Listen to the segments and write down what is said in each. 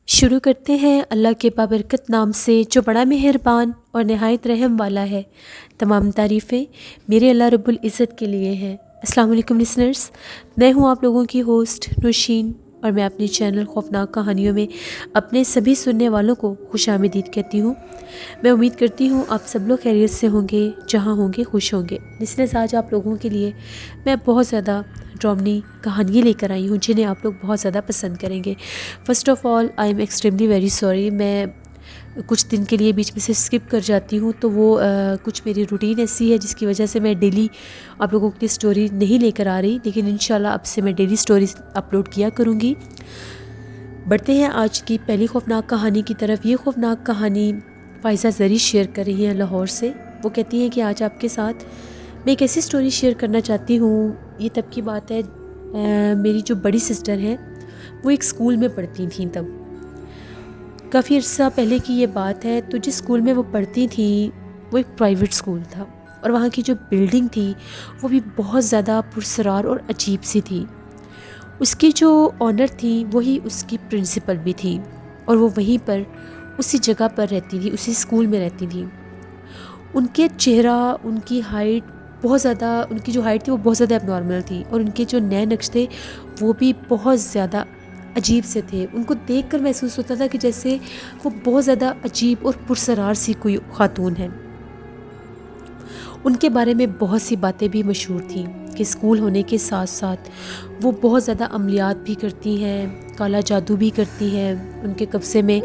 شروع کرتے ہیں اللہ کے بابرکت نام سے جو بڑا مہربان اور نہایت رحم والا ہے۔ تمام تعریفیں میرے اللہ رب العزت کے لیے ہیں۔ السلام علیکم لسنرز، میں ہوں آپ لوگوں کی ہوسٹ نوشین، اور میں اپنے چینل خوفناک کہانیوں میں اپنے سبھی سننے والوں کو خوش آمدید کہتی ہوں۔ میں امید کرتی ہوں آپ سب لوگ خیریت سے ہوں گے، جہاں ہوں گے خوش ہوں گے۔ لسنرز، آج آپ لوگوں کے لیے میں بہت زیادہ ڈرامنی کہانیاں لے کر آئی ہوں جنہیں آپ لوگ بہت زیادہ پسند کریں گے۔ First of all I am extremely very sorry, میں کچھ دن کے لیے بیچ میں سے اسکپ کر جاتی ہوں، تو وہ کچھ میری روٹین ایسی ہے جس کی وجہ سے میں ڈیلی آپ لوگوں کے لیے اسٹوری نہیں لے کر آ رہی، لیکن انشاءاللہ اب سے میں ڈیلی اسٹوریز اپلوڈ کیا کروں گی۔ بڑھتے ہیں آج کی پہلی خوفناک کہانی کی طرف۔ یہ خوفناک کہانی فائزہ زری شیئر کر رہی ہیں لاہور سے۔ وہ کہتی ہیں کہ آج آپ کے ساتھ میں ایک ایسی اسٹوری شیئر کرنا چاہتی ہوں۔ یہ تب کی بات ہے، میری جو بڑی سسٹر ہیں وہ ایک اسکول میں پڑھتی تھیں، تب کافی عرصہ پہلے کی یہ بات ہے۔ تو جس اسکول میں وہ پڑھتی تھیں وہ ایک پرائیویٹ اسکول تھا، اور وہاں کی جو بلڈنگ تھی وہ بھی بہت زیادہ پرسرار اور عجیب سی تھی۔ اس کی جو آنر تھی وہی اس کی پرنسپل بھی تھی، اور وہ وہیں پر اسی جگہ پر رہتی تھی، اسی اسکول میں رہتی تھی۔ ان کے چہرہ، ان کی ہائٹ بہت زیادہ، ان کی جو ہائٹ تھی وہ بہت زیادہ اب نارمل تھی، اور ان کے جو نئے نقش تھے وہ بھی بہت زیادہ عجیب سے تھے۔ ان کو دیکھ کر محسوس ہوتا تھا کہ جیسے وہ بہت زیادہ عجیب اور پرسرار سی کوئی خاتون ہے۔ ان کے بارے میں بہت سی باتیں بھی مشہور تھیں کہ اسکول ہونے کے ساتھ ساتھ وہ بہت زیادہ عملیات بھی کرتی ہیں، کالا جادو بھی کرتی ہیں، ان کے قبضے میں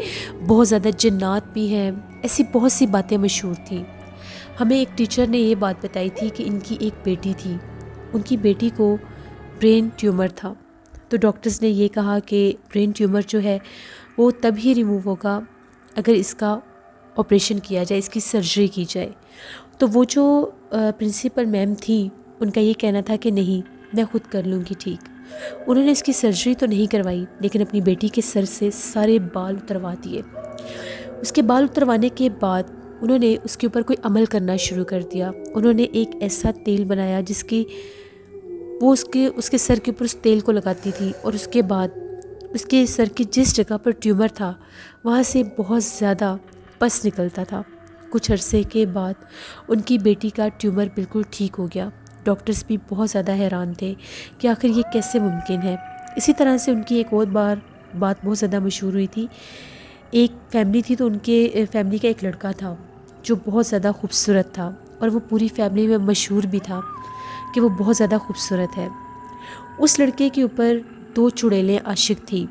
بہت زیادہ جنات بھی ہیں۔ ایسی بہت سی باتیں مشہور تھیں۔ ہمیں ایک ٹیچر نے یہ بات بتائی تھی کہ ان کی ایک بیٹی تھی، ان کی بیٹی کو برین ٹیومر تھا، تو ڈاکٹرز نے یہ کہا کہ برین ٹیومر جو ہے وہ تب ہی ریموو ہوگا اگر اس کا آپریشن کیا جائے، اس کی سرجری کی جائے۔ تو وہ جو پرنسپل میم تھیں ان کا یہ کہنا تھا کہ نہیں، میں خود کر لوں گی ٹھیک۔ انہوں نے اس کی سرجری تو نہیں کروائی، لیکن اپنی بیٹی کے سر سے سارے بال اتروا دیے۔ اس کے بال اتروانے کے بعد انہوں نے اس کے اوپر کوئی عمل کرنا شروع کر دیا۔ انہوں نے ایک ایسا تیل بنایا جس کی وہ اس کے سر کے اوپر اس تیل کو لگاتی تھی، اور اس کے بعد اس کے سر کی جس جگہ پر ٹیومر تھا وہاں سے بہت زیادہ پس نکلتا تھا۔ کچھ عرصے کے بعد ان کی بیٹی کا ٹیومر بالکل ٹھیک ہو گیا۔ ڈاکٹرز بھی بہت زیادہ حیران تھے کہ آخر یہ کیسے ممکن ہے۔ اسی طرح سے ان کی ایک اور بات بہت زیادہ مشہور ہوئی تھی۔ ایک فیملی تھی، تو ان کے فیملی کا ایک لڑکا تھا جو بہت زیادہ خوبصورت تھا، اور وہ پوری فیملی میں مشہور بھی تھا کہ وہ بہت زیادہ خوبصورت ہے۔ اس لڑکے کے اوپر 2 چڑیلیں عاشق تھی۔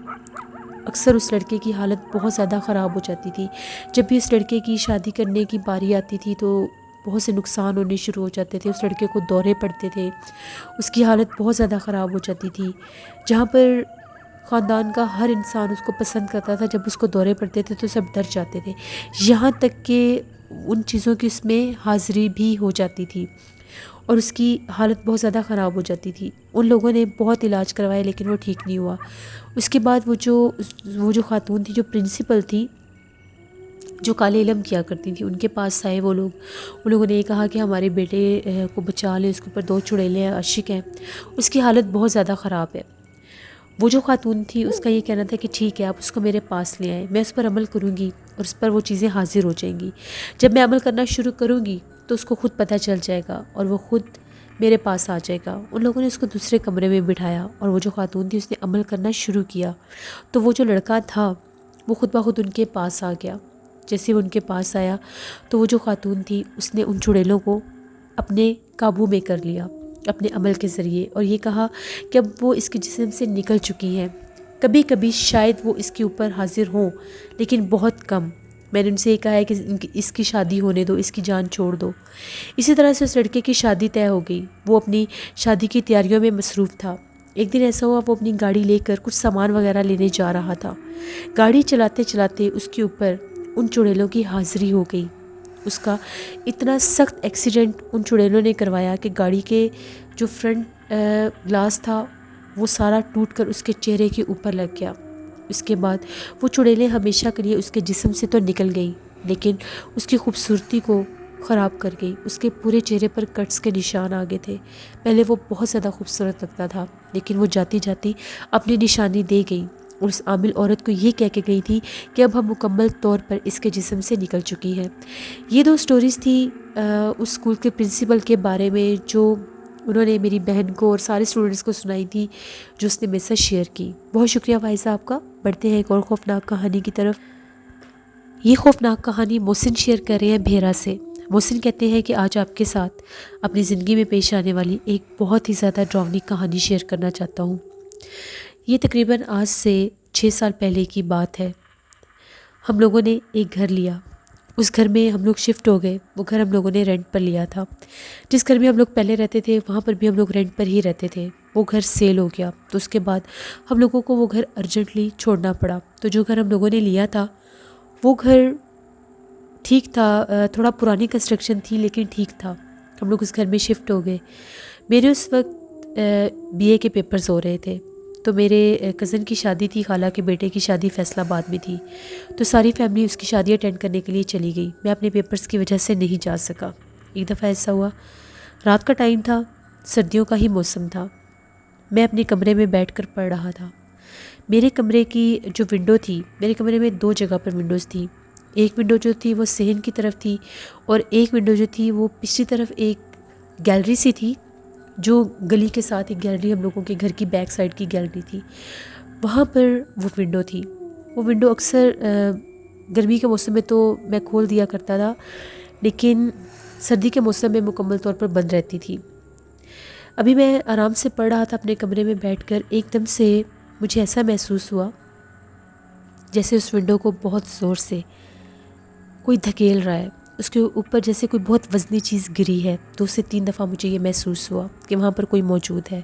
اکثر اس لڑکے کی حالت بہت زیادہ خراب ہو جاتی تھی۔ جب بھی اس لڑکے کی شادی کرنے کی باری آتی تھی تو بہت سے نقصان ہونے شروع ہو جاتے تھے، اس لڑکے کو دورے پڑتے تھے، اس کی حالت بہت زیادہ خراب ہو جاتی تھی۔ جہاں پر خاندان کا ہر انسان اس کو پسند کرتا تھا، جب اس کو دورے پڑتے تھے تو سب ڈر جاتے تھے، یہاں تک کہ ان چیزوں کی اس میں حاضری بھی ہو جاتی تھی، اور اس کی حالت بہت زیادہ خراب ہو جاتی تھی۔ ان لوگوں نے بہت علاج کروایا لیکن وہ ٹھیک نہیں ہوا۔ اس کے بعد وہ جو خاتون تھی، جو پرنسپل تھی، جو کالے علم کیا کرتی تھی، ان کے پاس آئے وہ لوگ۔ ان لوگوں نے یہ کہا کہ ہمارے بیٹے کو بچا لیں، اس کے اوپر 2 چڑیلیں عاشق ہیں، اس کی حالت بہت زیادہ خراب ہے۔ وہ جو خاتون تھی اس کا یہ کہنا تھا کہ ٹھیک ہے، آپ اس کو میرے پاس لے آئیں، میں اس پر عمل کروں گی اور اس پر وہ چیزیں حاضر ہو جائیں گی۔ جب میں عمل کرنا شروع کروں گی تو اس کو خود پتہ چل جائے گا اور وہ خود میرے پاس آ جائے گا۔ ان لوگوں نے اس کو دوسرے کمرے میں بٹھایا، اور وہ جو خاتون تھی اس نے عمل کرنا شروع کیا۔ تو وہ جو لڑکا تھا وہ خود بخود ان کے پاس آ گیا۔ جیسے وہ ان کے پاس آیا تو وہ جو خاتون تھی اس نے ان چڑیلوں کو اپنے قابو میں کر لیا اپنے عمل کے ذریعے، اور یہ کہا کہ اب وہ اس کے جسم سے نکل چکی ہیں، کبھی کبھی شاید وہ اس کے اوپر حاضر ہوں لیکن بہت کم۔ میں نے ان سے یہ کہا ہے کہ اس کی شادی ہونے دو، اس کی جان چھوڑ دو۔ اسی طرح سے اس لڑکے کی شادی طے ہو گئی۔ وہ اپنی شادی کی تیاریوں میں مصروف تھا۔ ایک دن ایسا ہوا وہ اپنی گاڑی لے کر کچھ سامان وغیرہ لینے جا رہا تھا. گاڑی چلاتے چلاتے اس کے اوپر ان چڑیلوں کی حاضری ہو گئی. اس کا اتنا سخت ایکسیڈنٹ ان چڑیلوں نے کروایا کہ گاڑی کے جو فرنٹ گلاس تھا وہ سارا ٹوٹ کر اس کے چہرے کے اوپر لگ گیا. اس کے بعد وہ چڑیلیں ہمیشہ کے لیے اس کے جسم سے تو نکل گئیں لیکن اس کی خوبصورتی کو خراب کر گئی. اس کے پورے چہرے پر کٹس کے نشان آ گئے تھے. پہلے وہ بہت زیادہ خوبصورت لگتا تھا لیکن وہ جاتی جاتی اپنی نشانی دے گئی اور اس عامل عورت کو یہ کہہ کے گئی تھی کہ اب ہم مکمل طور پر اس کے جسم سے نکل چکی ہیں. یہ 2 سٹوریز تھی اس اسکول کے پرنسپل کے بارے میں جو انہوں نے میری بہن کو اور سارے اسٹوڈنٹس کو سنائی تھی جو اس نے میرے ساتھ شیئر کی. بہت شکریہ بھائی صاحب کا. بڑھتے ہیں ایک اور خوفناک کہانی کی طرف. یہ خوفناک کہانی محسن شیئر کر رہے ہیں بھیرا سے. محسن کہتے ہیں کہ آج آپ کے ساتھ اپنی زندگی میں پیش آنے والی ایک بہت ہی زیادہ ڈراؤنی کہانی شیئر کرنا چاہتا ہوں. یہ تقریباً آج سے 6 سال پہلے کی بات ہے. ہم لوگوں نے ایک گھر لیا. اس گھر میں ہم لوگ شفٹ ہو گئے. وہ گھر ہم لوگوں نے رینٹ پر لیا تھا. جس گھر میں ہم لوگ پہلے رہتے تھے وہاں پر بھی ہم لوگ رینٹ پر ہی رہتے تھے. وہ گھر سیل ہو گیا تو اس کے بعد ہم لوگوں کو وہ گھر ارجنٹلی چھوڑنا پڑا. تو جو گھر ہم لوگوں نے لیا تھا وہ گھر ٹھیک تھا, تھوڑا پرانی کنسٹرکشن تھی لیکن ٹھیک تھا. ہم لوگ اس گھر میں شفٹ ہو گئے. میرے اس وقت BA کے پیپرز ہو رہے تھے تو میرے کزن کی شادی تھی. خالہ کے بیٹے کی شادی فیصل آباد میں تھی تو ساری فیملی اس کی شادی اٹینڈ کرنے کے لیے چلی گئی. میں اپنے پیپرز کی وجہ سے نہیں جا سکا. ایک دفعہ ایسا ہوا, رات کا ٹائم تھا, سردیوں کا ہی موسم تھا. میں اپنے کمرے میں بیٹھ کر پڑھ رہا تھا. میرے کمرے کی جو ونڈو تھی, میرے کمرے میں 2 جگہ پر ونڈوز تھی. ایک ونڈو جو تھی وہ صحن کی طرف تھی اور ایک ونڈو جو تھی وہ پچھلی طرف ایک گیلری سی تھی جو گلی کے ساتھ ایک گیلری ہم لوگوں کے گھر کی بیک سائڈ کی گیلری تھی. وہاں پر وہ ونڈو تھی. وہ ونڈو اکثر گرمی کے موسم میں تو میں کھول دیا کرتا تھا لیکن سردی کے موسم میں مکمل طور پر بند رہتی تھی. ابھی میں آرام سے پڑھ رہا تھا اپنے کمرے میں بیٹھ کر. ایک دم سے مجھے ایسا محسوس ہوا جیسے اس ونڈو کو بہت زور سے کوئی دھکیل رہا ہے. اس کے اوپر جیسے کوئی بہت وزنی چیز گری ہے. 2 سے 3 دفعہ مجھے یہ محسوس ہوا کہ وہاں پر کوئی موجود ہے.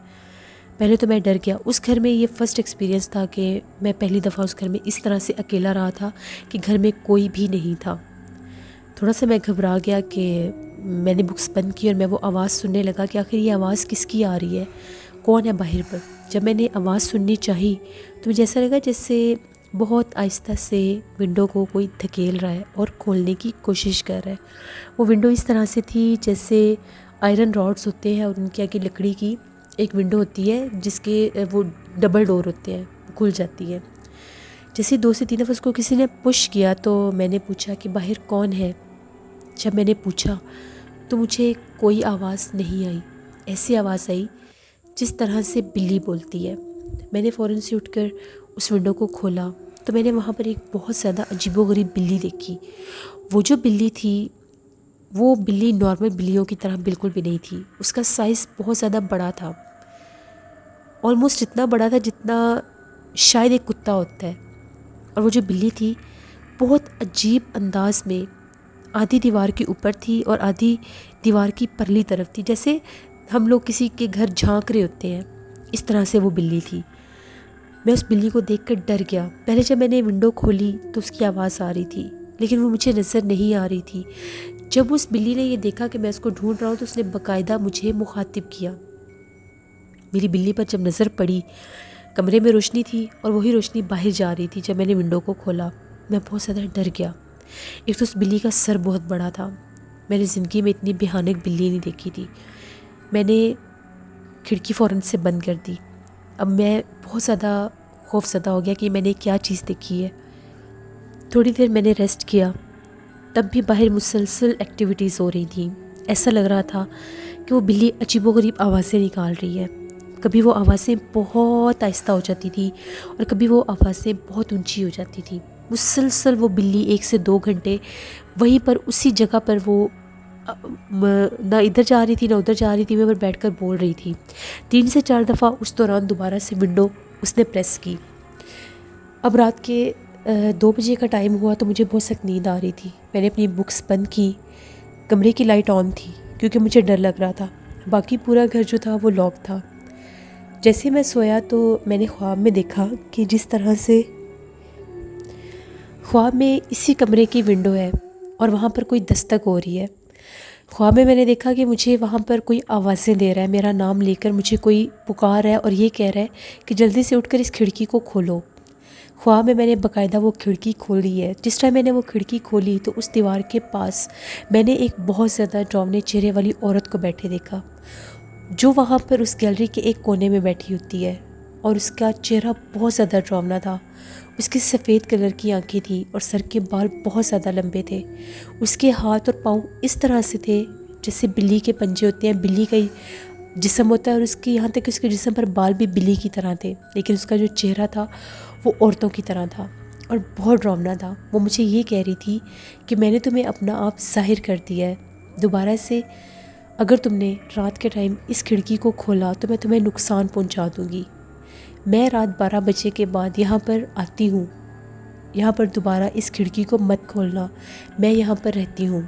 پہلے تو میں ڈر گیا. اس گھر میں یہ فرسٹ ایکسپیرینس تھا کہ میں پہلی دفعہ اس گھر میں اس طرح سے اکیلا رہا تھا کہ گھر میں کوئی بھی نہیں تھا. تھوڑا سا میں گھبرا گیا کہ میں نے بکس بند کی اور میں وہ آواز سننے لگا کہ آخر یہ آواز کس کی آ رہی ہے, کون ہے باہر پر. جب میں نے آواز سننی چاہی تو مجھے ایسا لگا جیسے بہت آہستہ سے ونڈو کو کوئی دھکیل رہا ہے اور کھولنے کی کوشش کر رہا ہے. وہ ونڈو اس طرح سے تھی جیسے آئرن راڈز ہوتے ہیں اور ان کے آگے لکڑی کی ایک ونڈو ہوتی ہے جس کے وہ ڈبل ڈور ہوتے ہیں, کھل جاتی ہے. جیسے 2 سے 3 دفعہ اس کو کسی نے پش کیا تو میں نے پوچھا کہ باہر کون ہے. جب میں نے پوچھا تو مجھے کوئی آواز نہیں آئی. ایسی آواز آئی جس طرح سے بلی بولتی ہے. میں نے فوراً سے اٹھ کر اس ونڈو کو کھولا تو میں نے وہاں پر ایک بہت زیادہ عجیب و غریب بلی دیکھی. وہ جو بلی تھی وہ بلی نارمل بلیوں کی طرح بالکل بھی نہیں تھی. اس کا سائز بہت زیادہ بڑا تھا, آلموسٹ اتنا بڑا تھا جتنا شاید ایک کتا ہوتا ہے. اور وہ جو بلی تھی بہت عجیب انداز میں آدھی دیوار کے اوپر تھی اور آدھی دیوار کی پرلی طرف تھی, جیسے ہم لوگ کسی کے گھر جھانک رہے ہوتے ہیں. اس طرح سے وہ بلی تھی. میں اس بلی کو دیکھ کر ڈر گیا. پہلے جب میں نے ونڈو کھولی تو اس کی آواز آ رہی تھی لیکن وہ مجھے نظر نہیں آ رہی تھی. جب اس بلی نے یہ دیکھا کہ میں اس کو ڈھونڈ رہا ہوں تو اس نے باقاعدہ مجھے مخاطب کیا. میری بلی پر جب نظر پڑی, کمرے میں روشنی تھی اور وہی روشنی باہر جا رہی تھی. جب میں نے ونڈو کو کھولا میں بہت زیادہ ڈر گیا. ایک تو اس بلی کا سر بہت بڑا تھا. میں نے زندگی میں اتنی بھیانک بلی نہیں دیکھی تھی. میں نے کھڑکی فوراً سے بند کر دی. اب میں بہت زیادہ خوف زدہ ہو گیا کہ میں نے کیا چیز دیکھی ہے. تھوڑی دیر میں نے ریسٹ کیا. تب بھی باہر مسلسل ایکٹیویٹیز ہو رہی تھیں. ایسا لگ رہا تھا کہ وہ بلی عجیب و غریب آوازیں نکال رہی ہے. کبھی وہ آوازیں بہت آہستہ ہو جاتی تھی اور کبھی وہ آوازیں بہت اونچی ہو جاتی تھی. مسلسل وہ بلی 1 سے 2 گھنٹے وہیں پر اسی جگہ پر وہ نہ ادھر جا رہی تھی نہ ادھر جا رہی تھی. میں پر بیٹھ کر بول رہی تھی. 3 سے 4 دفعہ اس دوران دوبارہ سے ونڈو اس نے پریس کی. اب رات کے 2 بجے کا ٹائم ہوا تو مجھے بہت سخت نیند آ رہی تھی. میں نے اپنی بکس بند کی. کمرے کی لائٹ آن تھی کیونکہ مجھے ڈر لگ رہا تھا. باقی پورا گھر جو تھا وہ لاک تھا. جیسے میں سویا تو میں نے خواب میں دیکھا کہ جس طرح سے خواب میں اسی کمرے کی ونڈو ہے اور وہاں پر کوئی دستک ہو رہی ہے۔ خواب میں نے دیکھا کہ مجھے وہاں پر کوئی آوازیں دے رہا ہے، میرا نام لے کر مجھے کوئی پکار ہے اور یہ کہہ رہا ہے کہ جلدی سے اٹھ کر اس کھڑکی کو کھولو۔ خواب میں نے باقاعدہ وہ کھڑکی کھولی ہے۔ جس ٹائم میں نے وہ کھڑکی کھولی تو اس دیوار کے پاس میں نے ایک بہت زیادہ ڈراؤنے چہرے والی عورت کو بیٹھے دیکھا، جو وہاں پر اس گیلری کے ایک کونے میں بیٹھی ہوتی ہے، اور اس کا چہرہ بہت زیادہ ڈراؤنا تھا۔ اس کی سفید کلر کی آنکھیں تھیں اور سر کے بال بہت زیادہ لمبے تھے۔ اس کے ہاتھ اور پاؤں اس طرح سے تھے جیسے بلی کے پنجے ہوتے ہیں، بلی کا ہی جسم ہوتا ہے، اور اس کی یہاں تک کہ اس کے جسم پر بال بھی بلی کی طرح تھے، لیکن اس کا جو چہرہ تھا وہ عورتوں کی طرح تھا اور بہت ڈراؤنا تھا۔ وہ مجھے یہ کہہ رہی تھی کہ میں نے تمہیں اپنا آپ ظاہر کر دیا ہے، دوبارہ سے اگر تم نے رات کے ٹائم اس کھڑکی کو کھولا تو میں تمہیں نقصان پہنچا دوں گی۔ میں رات 12 بجے کے بعد یہاں پر آتی ہوں، یہاں پر دوبارہ اس کھڑکی کو مت کھولنا، میں یہاں پر رہتی ہوں۔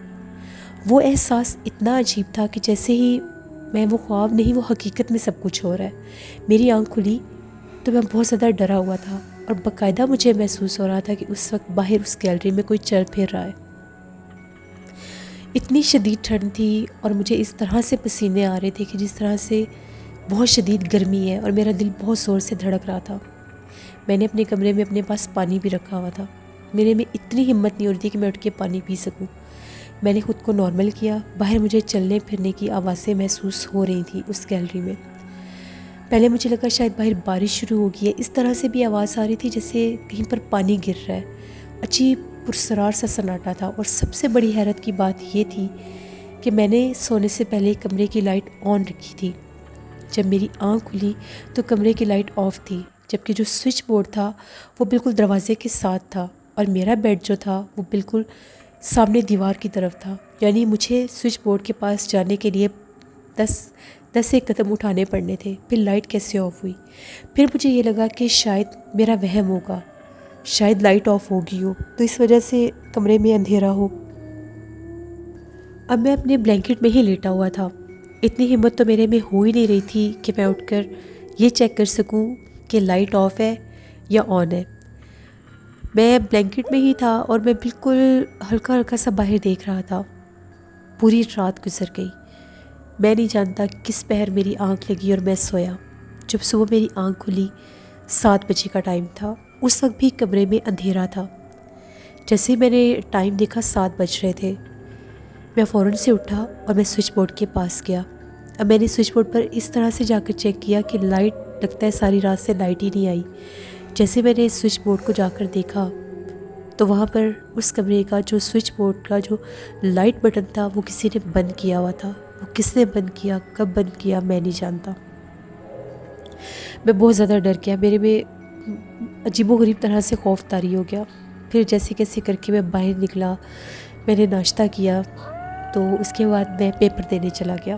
وہ احساس اتنا عجیب تھا کہ جیسے ہی میں وہ خواب نہیں، وہ حقیقت میں سب کچھ ہو رہا ہے۔ میری آنکھ کھلی تو میں بہت زیادہ ڈرا ہوا تھا اور باقاعدہ مجھے محسوس ہو رہا تھا کہ اس وقت باہر اس گیلری میں کوئی چل پھر رہا ہے۔ اتنی شدید ٹھنڈ تھی اور مجھے اس طرح سے پسینے آ رہے تھے کہ جس طرح سے بہت شدید گرمی ہے، اور میرا دل بہت زور سے دھڑک رہا تھا۔ میں نے اپنے کمرے میں اپنے پاس پانی بھی رکھا ہوا تھا، میرے میں اتنی ہمت نہیں ہو رہی تھی کہ میں اٹھ کے پانی پی سکوں۔ میں نے خود کو نارمل کیا، باہر مجھے چلنے پھرنے کی آوازیں محسوس ہو رہی تھیں اس گیلری میں۔ پہلے مجھے لگا شاید باہر بارش شروع ہو گئی ہے، اس طرح سے بھی آواز آ رہی تھی جیسے کہیں پر پانی گر رہا ہے۔ عجیب پرسرار سا سناٹا تھا، اور سب سے بڑی حیرت کی بات یہ تھی کہ میں نے سونے سے پہلے کمرے کی لائٹ آن رکھی تھی۔ جب میری آنکھ کھلی تو کمرے کی لائٹ آف تھی، جبکہ جو سوئچ بورڈ تھا وہ بالکل دروازے کے ساتھ تھا، اور میرا بیڈ جو تھا وہ بالکل سامنے دیوار کی طرف تھا، یعنی مجھے سوئچ بورڈ کے پاس جانے کے لیے 10 ایک قدم اٹھانے پڑنے تھے۔ پھر لائٹ کیسے آف ہوئی؟ پھر مجھے یہ لگا کہ شاید میرا وہم ہوگا، شاید لائٹ آف ہوگی ہو تو اس وجہ سے کمرے میں اندھیرا ہو۔ اب میں اپنے بلینکٹ میں ہی لیٹا ہوا تھا، اتنی ہمت تو میرے میں ہو ہی نہیں رہی تھی کہ میں اٹھ کر یہ چیک کر سکوں کہ لائٹ آف ہے یا آن ہے۔ میں بلینکٹ میں ہی تھا اور میں بالکل ہلکا ہلکا سا باہر دیکھ رہا تھا۔ پوری رات گزر گئی، میں نہیں جانتا کس پہر میری آنکھ لگی اور میں سویا۔ جب صبح میری آنکھ کھلی 7 بجے کا ٹائم تھا، اس وقت بھی کمرے میں اندھیرا تھا۔ جیسے ہی میں نے ٹائم دیکھا 7 بج رہے تھے، میں فوراً سے اٹھا اور میں سوئچ بورڈ کے پاس گیا۔ اب میں نے سوئچ بورڈ پر اس طرح سے جا کر چیک کیا کہ لائٹ لگتا ہے ساری رات سے لائٹ ہی نہیں آئی۔ جیسے میں نے سوئچ بورڈ کو جا کر دیکھا تو وہاں پر اس کمرے کا جو سوئچ بورڈ کا جو لائٹ بٹن تھا وہ کسی نے بند کیا ہوا تھا۔ وہ کس نے بند کیا، کب بند کیا، میں نہیں جانتا۔ میں بہت زیادہ ڈر گیا، میرے میں عجیب و غریب طرح سے خوف طاری ہو گیا۔ پھر جیسے کیسے کر کے میں باہر نکلا، میں نے ناشتہ کیا، تو اس کے بعد میں پیپر دینے چلا گیا۔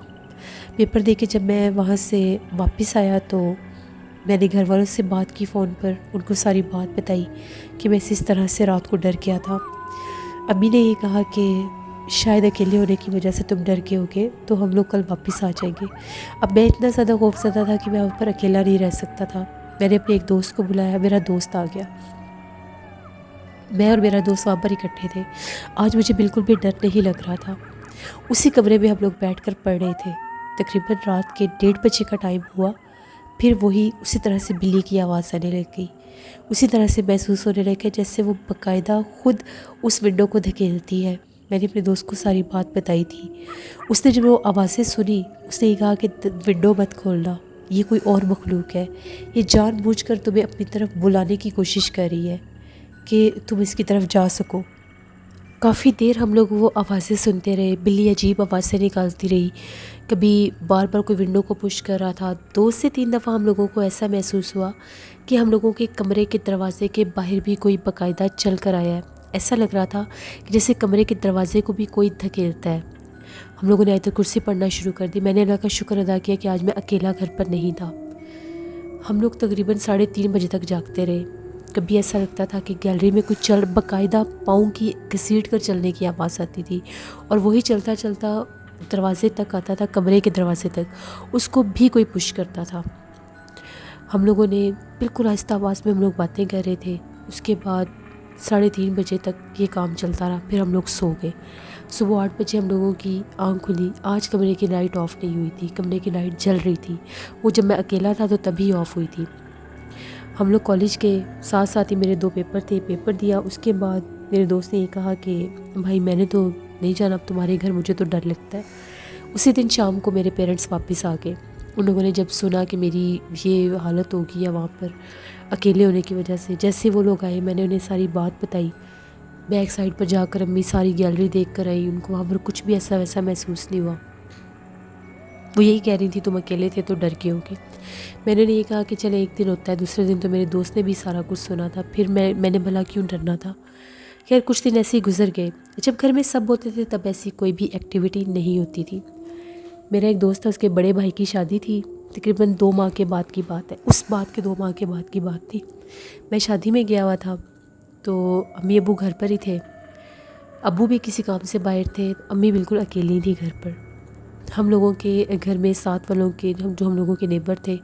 پیپر دے کے جب میں وہاں سے واپس آیا تو میں نے گھر والوں سے بات کی فون پر، ان کو ساری بات بتائی کہ میں اس طرح سے رات کو ڈر گیا تھا۔ امی نے یہ کہا کہ شاید اکیلے ہونے کی وجہ سے تم ڈر گئے ہوگے، تو ہم لوگ کل واپس آ جائیں گے۔ اب میں اتنا زیادہ خوف زدہ تھا کہ میں وہاں پر اکیلا نہیں رہ سکتا تھا۔ میں نے اپنے ایک دوست کو بلایا، میرا دوست آ گیا، میں اور میرا دوست وہاں پر اکٹھے تھے۔ آج مجھے بالکل بھی ڈر نہیں لگ رہا تھا۔ اسی کمرے میں ہم لوگ بیٹھ کر پڑھ رہے تھے۔ تقریباً رات کے 1:30 بجے کا ٹائم ہوا، پھر وہی اسی طرح سے بلی کی آواز آنے لگ گئی، اسی طرح سے محسوس ہونے لگا جیسے وہ باقاعدہ خود اس ونڈو کو دھکیلتی ہے۔ میں نے اپنے دوست کو ساری بات بتائی تھی۔ اس نے جب وہ آوازیں سنی، اس نے یہ کہا کہ ونڈو مت کھولنا، یہ کوئی اور مخلوق ہے، یہ جان بوجھ کر تمہیں اپنی طرف بلانے کی کوشش کر رہی ہے کہ تم اس کی طرف جا سکو۔ کافی دیر ہم لوگ وہ آوازیں سنتے رہے، بلی عجیب آوازیں نکالتی رہی، کبھی بار بار کوئی ونڈو کو پش کر رہا تھا۔ 2 سے 3 دفعہ ہم لوگوں کو ایسا محسوس ہوا کہ ہم لوگوں کے کمرے کے دروازے کے باہر بھی کوئی باقاعدہ چل کر آیا ہے۔ ایسا لگ رہا تھا کہ جیسے کمرے کے دروازے کو بھی کوئی دھکیلتا ہے۔ ہم لوگوں نے آیت کرسی پڑھنا شروع کر دی۔ میں نے اللہ کا شکر ادا کیا کہ آج میں اکیلا گھر پر نہیں تھا۔ ہم لوگ تقریباً 3:30 بجے تک جاگتے رہے۔ کبھی ایسا لگتا تھا کہ گیلری میں کچھ باقاعدہ پاؤں کی گھسیٹ کر چلنے کی آواز آتی تھی، اور وہی چلتا چلتا دروازے تک آتا تھا، کمرے کے دروازے تک، اس کو بھی کوئی پش کرتا تھا۔ ہم لوگوں نے بالکل آہستہ آواز میں ہم لوگ باتیں کر رہے تھے. اس کے بعد 3:30 بجے تک یہ کام چلتا رہا. پھر ہم لوگ سو گئے. صبح 8 بجے ہم لوگوں کی آنکھ کھلی. آج کمرے کی لائٹ آف نہیں ہوئی تھی, کمرے کی لائٹ جل رہی تھی. وہ جب میں اکیلا تھا تو تبھی آف ہوئی تھی. ہم لوگ کالج کے ساتھ ساتھ ہی میرے 2 پیپر تھے, پیپر دیا. اس کے بعد میرے دوست نے یہ کہا کہ بھائی میں نے تو نہیں جانا اب تمہارے گھر, مجھے تو ڈر لگتا ہے. اسی دن شام کو میرے پیرنٹس واپس آ گئے. ان لوگوں نے جب سنا کہ میری یہ حالت ہوگی ہے وہاں پر اکیلے ہونے کی وجہ سے, جیسے وہ لوگ آئے میں نے انہیں ساری بات بتائی. بیک سائڈ پر جا کر امی ساری گیلری دیکھ کر آئی. ان کو وہاں پر کچھ بھی ایسا ویسا محسوس نہیں ہوا. وہ یہی کہہ رہی تھی تم اکیلے تھے تو ڈر گئے ہوگے. میں نے یہ کہا کہ چلے ایک دن ہوتا ہے, دوسرے دن تو میرے دوست نے بھی سارا کچھ سنا تھا. پھر میں نے بھلا کیوں ڈرنا تھا. خیر کچھ دن ایسے ہی گزر گئے. جب گھر میں سب ہوتے تھے تب ایسی کوئی بھی ایکٹیویٹی نہیں ہوتی تھی. میرا ایک دوست تھا, اس کے بڑے بھائی کی شادی تھی. تقریباً 2 ماہ کے بعد کی بات ہے, اس بات کے 2 ماہ کے بعد کی بات تھی. میں شادی میں گیا ہوا تھا تو امی ابو گھر پر ہی تھے. ابو بھی کسی کام سے باہر تھے, امی بالکل اکیلی تھی گھر پر. ہم لوگوں کے گھر میں ساتھ والوں کے جو ہم لوگوں کے نیبر تھے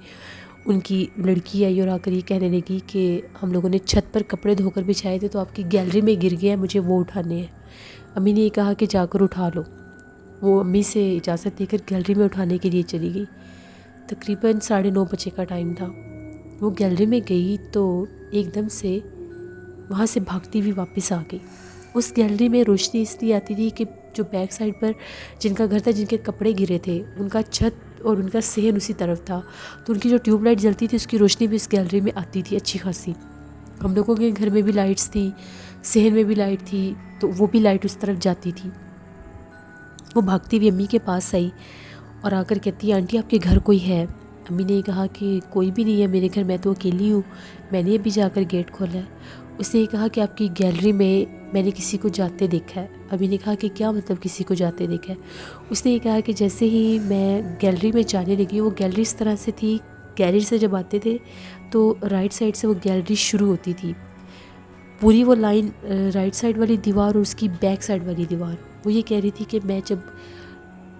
ان کی لڑکی آئی اور آ کر یہ کہنے لگی کہ ہم لوگوں نے چھت پر کپڑے دھو کر بچھائے تھے تو آپ کی گیلری میں گر گیا ہے, مجھے وہ اٹھانے ہیں. امی نے یہ کہا کہ جا کر اٹھا لو. وہ امی سے اجازت دے کر گیلری میں اٹھانے کے لیے چلی گئی. تقریباً 9:30 بجے کا ٹائم تھا. وہ گیلری میں گئی تو ایک دم سے وہاں سے بھاگتی ہوئی واپس آ گئی. اس گیلری میں روشنی اس لیے آتی تھی کہ جو بیک سائڈ پر جن کا گھر تھا, جن کے کپڑے گرے تھے, ان کا چھت اور ان کا صحن اسی طرف تھا, تو ان کی جو ٹیوب لائٹ جلتی تھی اس کی روشنی بھی اس گیلری میں آتی تھی اچھی خاصی. ہم لوگوں کے گھر میں بھی لائٹس تھی, صحن میں بھی لائٹ تھی, تو وہ بھی لائٹ اس طرف جاتی تھی. وہ بھاگتی ہوئی امی کے پاس آئی اور آ کر کہتی ہے آنٹی آپ کے گھر کوئی ہے. امی نے کہا کہ کوئی بھی نہیں ہے میرے گھر, میں تو اکیلی ہوں, میں نے ابھی جا کر گیٹ کھولا ہے. اس نے یہ کہا کہ آپ کی گیلری میں نے کسی کو جاتے دیکھا ہے. امی نے کہا کہ کیا مطلب کسی کو جاتے دیکھا ہے. اس نے یہ کہا کہ جیسے ہی میں گیلری میں جانے لگی, وہ گیلری اس طرح سے تھی, گیلری سے جب آتے تھے تو رائٹ سائڈ سے وہ گیلری شروع ہوتی تھی, پوری وہ لائن رائٹ سائڈ والی دیوار اور اس کی بیک سائڈ والی دیوار. وہ یہ کہہ رہی تھی کہ میں جب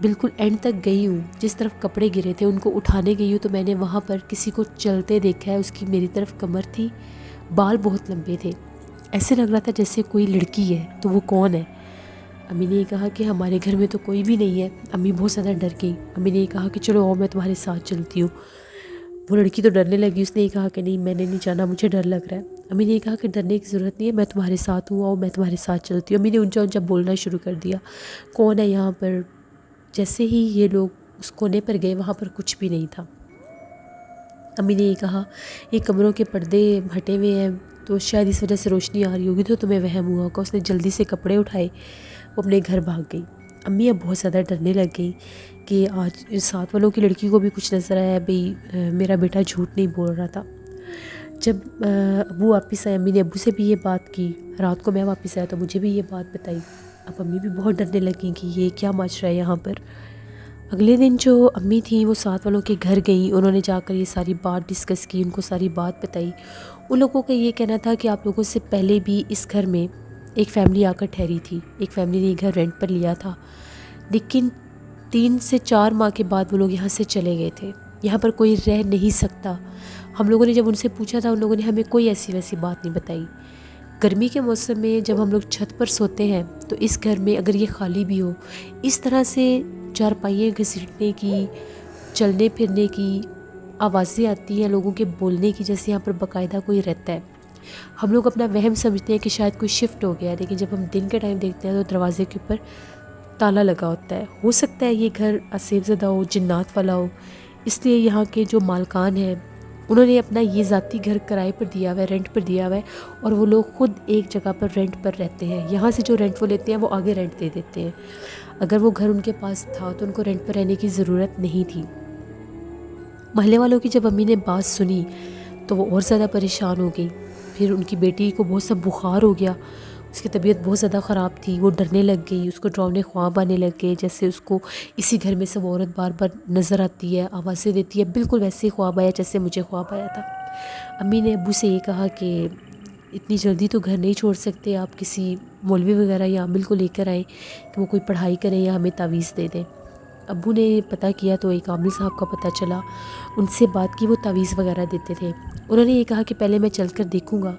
بالکل اینڈ تک گئی ہوں, جس طرف کپڑے گرے تھے ان کو اٹھانے گئی ہوں, تو میں نے وہاں پر کسی کو چلتے دیکھا ہے. اس کی میری طرف کمر تھی, بال بہت لمبے تھے, ایسے لگ رہا تھا جیسے کوئی لڑکی ہے. تو وہ کون ہے؟ امی نے یہ کہا کہ ہمارے گھر میں تو کوئی بھی نہیں ہے. امی بہت زیادہ ڈر گئی. امی نے یہ کہا کہ چلو آؤ میں تمہارے ساتھ چلتی ہوں. وہ لڑکی تو ڈرنے لگی. اس نے یہ کہا کہ نہیں میں نے نہیں جانا, مجھے ڈر لگ رہا ہے. امی نے یہ کہا کہ ڈرنے کی ضرورت نہیں ہے, میں تمہارے ساتھ ہوں, آؤ میں تمہارے ساتھ چلتی ہوں. امی نے اونچا اونچا بولنا شروع کر دیا, کون ہے یہاں پر. جیسے ہی یہ لوگ اس کونے پر گئے وہاں پر کچھ بھی نہیں تھا. امی نے یہ کہا یہ کمروں کے پردے ہٹے ہوئے ہیں تو شاید اس وجہ سے روشنی آ رہی ہوگی, تو تمہیں وہم ہوا ہوگا. اس نے جلدی سے کپڑے اٹھائے, وہ اپنے گھر بھاگ گئی. امی اب بہت زیادہ ڈرنے لگ گئی کہ آج ساتھ والوں کی لڑکی کو بھی کچھ نظر آیا, بھئی میرا بیٹا جھوٹ نہیں بول رہا تھا. جب ابو واپس آئے, امی نے ابو سے بھی یہ بات کی. رات کو میں واپس آیا تو مجھے بھی یہ بات بتائی. اب امی بھی بہت ڈرنے لگیں کہ یہ کیا مچ رہا ہے یہاں پر. اگلے دن جو امی تھیں وہ ساتھ والوں کے گھر گئیں. انہوں نے جا کر یہ ساری بات ڈسکس کی, ان کو ساری بات بتائی. ان لوگوں کا یہ کہنا تھا کہ آپ لوگوں سے پہلے بھی اس گھر میں ایک فیملی آ کر ٹھہری تھی, ایک فیملی نے یہ گھر رینٹ پر لیا تھا, لیکن 3 سے 4 ماہ کے بعد وہ لوگ یہاں سے چلے گئے تھے. یہاں پر کوئی رہ نہیں سکتا. ہم لوگوں نے جب ان سے پوچھا تھا, ان لوگوں نے ہمیں کوئی ایسی ویسی بات نہیں بتائی. گرمی کے موسم میں جب ہم لوگ چھت پر سوتے ہیں تو اس گھر میں اگر یہ خالی بھی ہو, اس طرح سے چارپائیاں گھسیٹنے کی, چلنے پھرنے کی آوازیں آتی ہیں, لوگوں کے بولنے کی, جیسے یہاں پر باقاعدہ کوئی رہتا ہے. ہم لوگ اپنا وہم سمجھتے ہیں کہ شاید کوئی شفٹ ہو گیا ہے, لیکن جب ہم دن کے ٹائم دیکھتے ہیں تو دروازے کے اوپر تالا لگا ہوتا ہے. ہو سکتا ہے یہ گھر اسیب زدہ ہو, جنات والا ہو, اس لیے یہاں کے جو مالکان ہیں انہوں نے اپنا یہ ذاتی گھر کرائے پر دیا ہوا ہے, رینٹ پر دیا ہوا ہے, اور وہ لوگ خود ایک جگہ پر رینٹ پر رہتے ہیں. یہاں سے جو رینٹ وہ لیتے ہیں وہ آگے رینٹ دے دیتے ہیں. اگر وہ گھر ان کے پاس تھا تو ان کو رینٹ پر رہنے کی ضرورت نہیں تھی. محلے والوں کی جب امی نے بات سنی تو وہ اور زیادہ پریشان ہو گئی. پھر ان کی بیٹی کو بہت سا بخار ہو گیا, اس کی طبیعت بہت زیادہ خراب تھی, وہ ڈرنے لگ گئی, اس کو ڈراؤنے خواب آنے لگ گئے, جیسے اس کو اسی گھر میں سے وہ عورت بار بار نظر آتی ہے, آوازیں دیتی ہے. بالکل ویسے ہی خواب آیا جیسے مجھے خواب آیا تھا. امی نے ابو سے یہ کہا کہ اتنی جلدی تو گھر نہیں چھوڑ سکتے, آپ کسی مولوی وغیرہ یا عامل کو لے کر آئیں کہ وہ کوئی پڑھائی کریں یا ہمیں تعویذ دے دیں. ابو نے پتہ کیا تو ایک عامل صاحب کا پتہ چلا، ان سے بات کی، وہ تعویذ وغیرہ دیتے تھے۔ انہوں نے یہ کہا کہ پہلے میں چل کر دیکھوں گا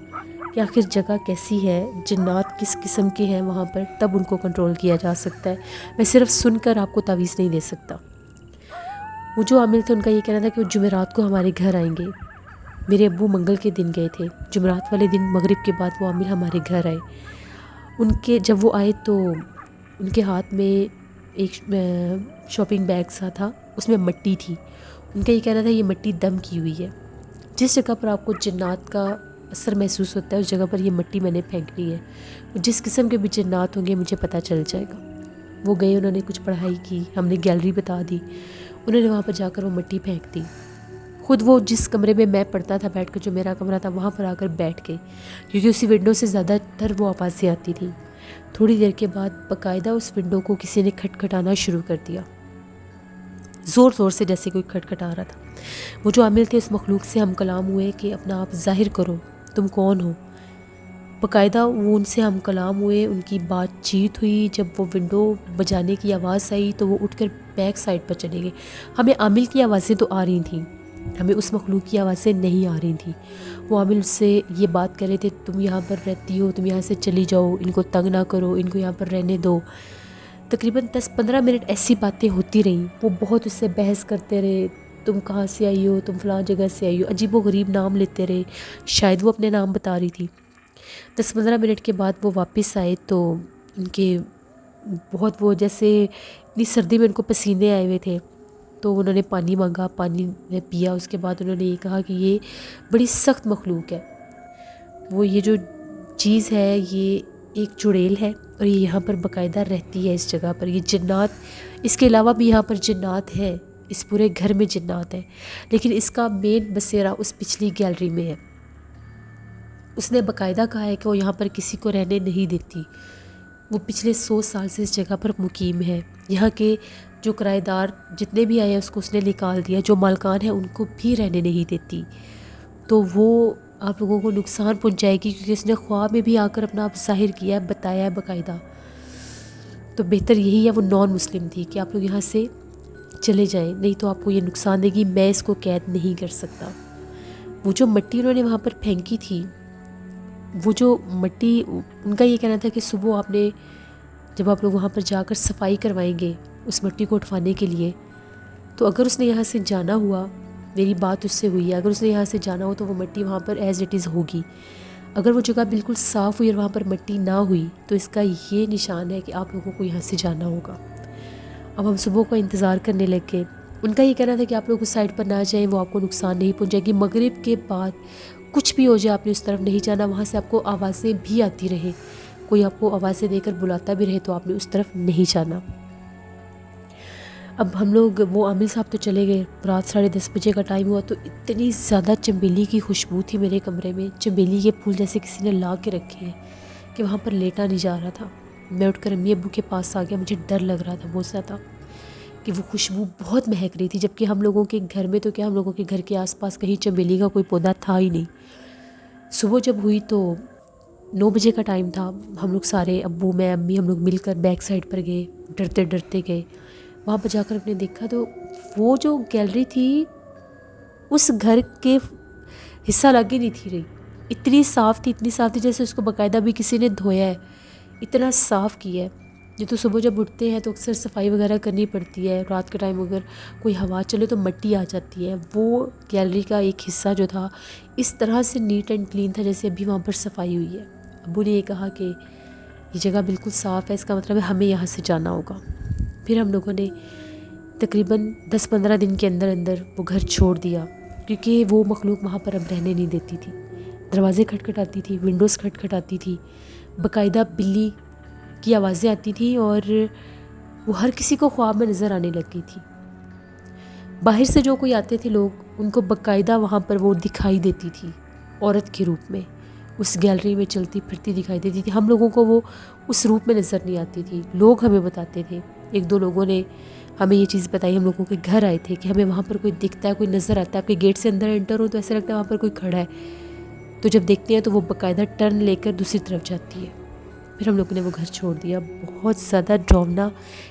کہ آخر جگہ کیسی ہے، جنات کس قسم کے ہیں وہاں پر، تب ان کو کنٹرول کیا جا سکتا ہے، میں صرف سن کر آپ کو تعویذ نہیں دے سکتا۔ وہ جو عامل تھے ان کا یہ کہنا تھا کہ وہ جمعرات کو ہمارے گھر آئیں گے۔ میرے ابو منگل کے دن گئے تھے، جمعرات والے دن مغرب کے بعد وہ عامل ہمارے گھر آئے۔ جب وہ آئے تو ان کے ہاتھ میں ایک شاپنگ بیگ سا تھا، اس میں مٹی تھی۔ ان کا یہ کہنا تھا یہ مٹی دم کی ہوئی ہے، جس جگہ پر آپ کو جنات کا اثر محسوس ہوتا ہے اس جگہ پر یہ مٹی میں نے پھینکنی ہے، جس قسم کے بھی جنات ہوں گے مجھے پتہ چل جائے گا۔ وہ گئے، انہوں نے کچھ پڑھائی کی، ہم نے گیلری بتا دی، انہوں نے وہاں پر جا کر وہ مٹی پھینک دی۔ خود وہ جس کمرے میں پڑھتا تھا بیٹھ کر، جو میرا کمرہ تھا، وہاں پر آ کر بیٹھ گئے، کیونکہ اسی ونڈو سے زیادہ تر وہ آوازیں آتی تھیں۔ تھوڑی دیر کے بعد باقاعدہ اس ونڈو کو کسی نے کھٹکھٹانا شروع کر دیا، زور زور سے، جیسے کوئی کھٹکھٹا رہا تھا۔ وہ جو عامل تھے اس مخلوق سے ہم کلام ہوئے کہ اپنا آپ ظاہر کرو، تم کون ہو۔ باقاعدہ وہ ان سے ہم کلام ہوئے، ان کی بات چیت ہوئی۔ جب وہ ونڈو بجانے کی آواز آئی تو وہ اٹھ کر بیک سائڈ پر چلے گئے۔ ہمیں عامل کی آوازیں تو آ رہی تھیں، ہمیں اس مخلوق کی آوازیں نہیں آ رہی تھیں۔ وہ عامل اس سے یہ بات کر رہے تھے، تم یہاں پر رہتی ہو، تم یہاں سے چلی جاؤ، ان کو تنگ نہ کرو، ان کو یہاں پر رہنے دو۔ تقریباً 10-15 منٹ ایسی باتیں ہوتی رہیں۔ وہ بہت اس سے بحث کرتے رہے، تم کہاں سے آئی ہو، تم فلاں جگہ سے آئی ہو، عجیب و غریب نام لیتے رہے، شاید وہ اپنے نام بتا رہی تھی۔ 10-15 منٹ کے بعد وہ واپس آئے تو ان کے بہت، وہ جیسے اتنی سردی میں ان کو پسینے آئے ہوئے تھے، تو انہوں نے پانی مانگا، پانی میں پیا۔ اس کے بعد انہوں نے یہ کہا کہ یہ بڑی سخت مخلوق ہے، وہ یہ جو چیز ہے یہ ایک چڑیل ہے، اور یہ یہاں پر باقاعدہ رہتی ہے اس جگہ پر۔ یہ جنات، اس کے علاوہ بھی یہاں پر جنات ہیں، اس پورے گھر میں جنات ہیں، لیکن اس کا مین بسیرا اس پچھلی گیلری میں ہے۔ اس نے باقاعدہ کہا ہے کہ وہ یہاں پر کسی کو رہنے نہیں دیتی۔ وہ پچھلے 100 سال سے اس جگہ پر مقیم ہے۔ یہاں کے جو کرایہ دار جتنے بھی آئے ہیں اس کو اس نے نکال دیا، جو مالکان ہیں ان کو بھی رہنے نہیں دیتی۔ تو وہ آپ لوگوں کو نقصان پہنچائے گی، کیونکہ اس نے خواب میں بھی آ کر اپنا آپ ظاہر کیا ہے، بتایا ہے باقاعدہ۔ تو بہتر یہی ہے، وہ نان مسلم تھی، کہ آپ لوگ یہاں سے چلے جائیں، نہیں تو آپ کو یہ نقصان دے گی، میں اس کو قید نہیں کر سکتا۔ وہ جو مٹی انہوں نے وہاں پر پھینکی تھی، وہ جو مٹی، ان کا یہ کہنا تھا کہ صبح آپ نے، جب آپ لوگ وہاں پر جا کر صفائی کروائیں گے اس مٹی کو اٹھوانے کے لیے، تو اگر اس نے یہاں سے جانا ہوا، میری بات اس سے ہوئی ہے، اگر اس نے یہاں سے جانا ہو تو وہ مٹی وہاں پر ایز اٹ از ہوگی۔ اگر وہ جگہ بالکل صاف ہوئی اور وہاں پر مٹی نہ ہوئی تو اس کا یہ نشان ہے کہ آپ لوگوں کو یہاں سے جانا ہوگا۔ اب ہم صبح کا انتظار کرنے لگے۔ ان کا یہ کہنا تھا کہ آپ لوگ اس سائڈ پر نہ جائیں، وہ آپ کو نقصان نہیں پہنچائے گی، مغرب کے بعد کچھ بھی ہو جائے آپ نے اس طرف نہیں جانا، وہاں سے آپ کو آوازیں بھی آتی رہے، کوئی آپ کو آوازیں دے کر بلاتا بھی رہے تو آپ نے اس طرف نہیں جانا۔ اب ہم لوگ، وہ عامل صاحب تو چلے گئے، رات 10:30 بجے کا ٹائم ہوا تو اتنی زیادہ چنبیلی کی خوشبو تھی میرے کمرے میں، چنبیلی کے پھول جیسے کسی نے لا کے رکھے ہیں، کہ وہاں پر لیٹا نہیں جا رہا تھا۔ میں اٹھ کر امی ابو کے پاس آ گیا، مجھے ڈر لگ رہا تھا بہت زیادہ، کہ وہ خوشبو بہت مہک رہی تھی، جبکہ ہم لوگوں کے گھر میں تو کیا، ہم لوگوں کے گھر کے آس پاس کہیں چنبیلی کا کوئی پودا تھا ہی نہیں۔ صبح جب ہوئی تو 9 بجے کا ٹائم تھا، ہم لوگ سارے، ابو، میں، امی، ہم لوگ مل کر بیک سائڈ پر گئے، ڈرتے ڈرتے گئے۔ وہاں پر جا کر ہم نے دیکھا تو وہ جو گیلری تھی اس گھر کے حصہ لگے نہیں تھی رہی، اتنی صاف تھی، اتنی صاف تھی جیسے اس کو باقاعدہ بھی کسی نے دھویا ہے، اتنا صاف کیا ہے۔ جو تو صبح جب اٹھتے ہیں تو اکثر صفائی وغیرہ کرنی پڑتی ہے، رات کے ٹائم اگر کوئی ہوا چلے تو مٹی آ جاتی ہے۔ وہ گیلری کا ایک حصہ جو تھا اس طرح سے نیٹ اینڈ کلین تھا جیسے ابھی وہاں پر صفائی ہوئی ہے۔ ابو نے یہ کہا کہ یہ جگہ بالکل صاف ہے، اس کا مطلب ہے ہمیں یہاں سے جانا ہوگا۔ پھر ہم لوگوں نے تقریباً 10-15 دن کے اندر اندر وہ گھر چھوڑ دیا، کیونکہ وہ مخلوق وہاں پر اب رہنے نہیں دیتی تھی۔ دروازے کھٹکھٹاتی تھی، ونڈوز کھٹکھٹاتی تھی، باقاعدہ بلی کی آوازیں آتی تھیں، اور وہ ہر کسی کو خواب میں نظر آنے لگی تھی۔ باہر سے جو کوئی آتے تھے لوگ، ان کو باقاعدہ وہاں پر وہ دکھائی دیتی تھی، عورت کے روپ میں اس گیلری میں چلتی پھرتی دکھائی دیتی تھی۔ ہم لوگوں کو وہ اس روپ میں نظر نہیں آتی تھی، لوگ ہمیں بتاتے تھے۔ 1-2 لوگوں نے ہمیں یہ چیز بتائی، ہم لوگوں کے گھر آئے تھے، کہ ہمیں وہاں پر کوئی دکھتا ہے، کوئی نظر آتا ہے، آپ کے گیٹ سے اندر انٹر ہو تو ایسا لگتا ہے وہاں پر کوئی کھڑا ہے، تو جب دیکھتے ہیں تو وہ باقاعدہ ٹرن لے کر دوسری طرف جاتی ہے۔ پھر ہم لوگوں نے وہ گھر چھوڑ دیا. بہت زیادہ ڈراؤنا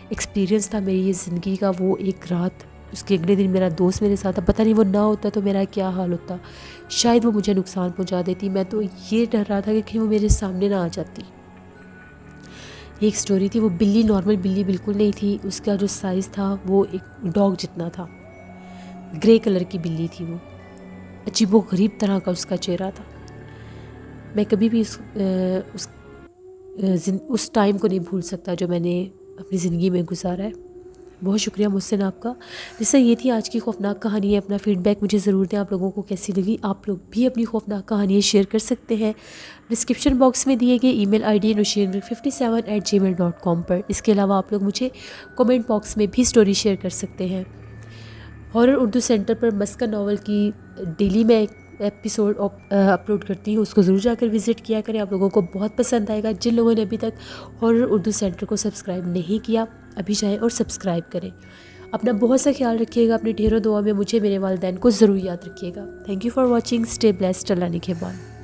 ایکسپیرینس تھا میری یہ زندگی کا وہ ایک رات. اس کے اگلے دن میرا دوست میرے ساتھ تھا. پتہ نہیں وہ نہ ہوتا تو میرا کیا حال ہوتا. شاید وہ مجھے نقصان پہنچا دیتی. میں تو یہ ڈر رہا تھا کہ کہیں وہ میرے سامنے نہ آ جاتی. یہ ایک سٹوری تھی. وہ بلی نارمل بلی بالکل نہیں تھی. اس کا جو سائز تھا وہ ایک ڈاگ جتنا تھا. گرے کلر کی بلی تھی وہ. عجیب و غریب طرح کا اس کا چہرہ تھا. میں کبھی بھی اس ٹائم کو نہیں بھول سکتا جو میں نے اپنی زندگی میں گزارا ہے. بہت شکریہ محسن آپ کا. جس سے یہ تھی آج کی خوفناک کہانی ہے. اپنا فیڈ بیک مجھے ضرور دیں آپ لوگوں کو کیسی لگی. آپ لوگ بھی اپنی خوفناک کہانیاں شیئر کر سکتے ہیں ڈسکرپشن باکس میں دیے گئے ای میل آئی ڈی nushin57@gmail.com پر. اس کے علاوہ آپ لوگ مجھے کومنٹ باکس میں بھی سٹوری شیئر کر سکتے ہیں. ہارر اردو سینٹر پر مسکن ناول کی ڈیلی میں ایپیسوڈ اپلوڈ کرتی ہوں. اس کو ضرور جا کر وزٹ کیا کریں. آپ لوگوں کو بہت پسند آئے گا. جن لوگوں نے ابھی تک ہارر اردو سینٹر کو سبسکرائب نہیں کیا ابھی جائیں اور سبسکرائب کریں. اپنا بہت سا خیال رکھیے گا. اپنی ڈھیروں دعا میں مجھے میرے والدین کو ضرور یاد رکھیے گا. Thank you for watching. Stay blessed. Allah نگہبان.